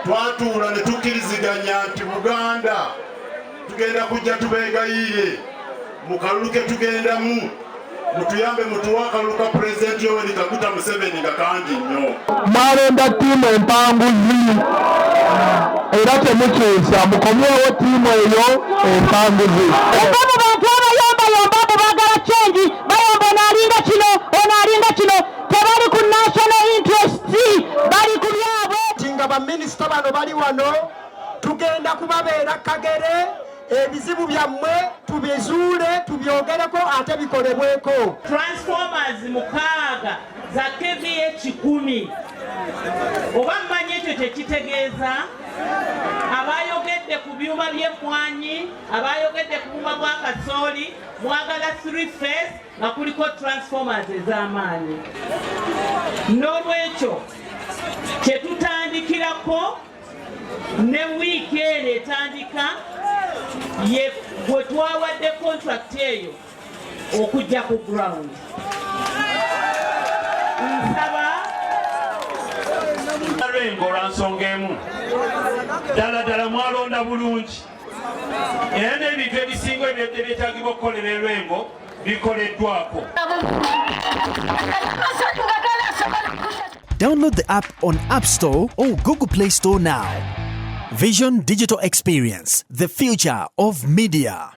Twatuula ne tukkiriziganya nti Uganda tugenda kujja tubeegayiire mu kalulu ke tugendamu mutuyambe mutuwa akalulu ka Pulezidenti Museveni nga kangi nnyo. Mwalonda ttiimu empanguzi era temukyusa mukomyewo ttiimu eyo empanguzi. Abo bantu abayombayomba abo baagala change bayomba onaalinga kino onaalinga kino tebali ku national interest bali ku byabwe. Tinga baminisita bano bali wano tugenda kubabeera kagere ebizibu byammwe tubizuule tubyogereko ate bikolebweko. Transformers mukaaga za KVA 10 oba mmanyi ekyo tekitegeeza abayogedde ku byuma by'emmwanyi abayogedde ku byuma bwa kasooli mwagala 3 phase nga kuliko transformers ez'amaanyi. N'olwekyo kyetutandikirako ne wiiki eno etandika ye gwe twawadde contract eyo okujja ku ground. Nsaba Lwengo olwansonga emu ddala mwalonda bulungi era n'ebintu ebisinga ebyedde byetaagibwa okukolera Lwengo bikoleddwako. Download the app on App Store or Google Play Store now. Vision Digital Experience, the future of media.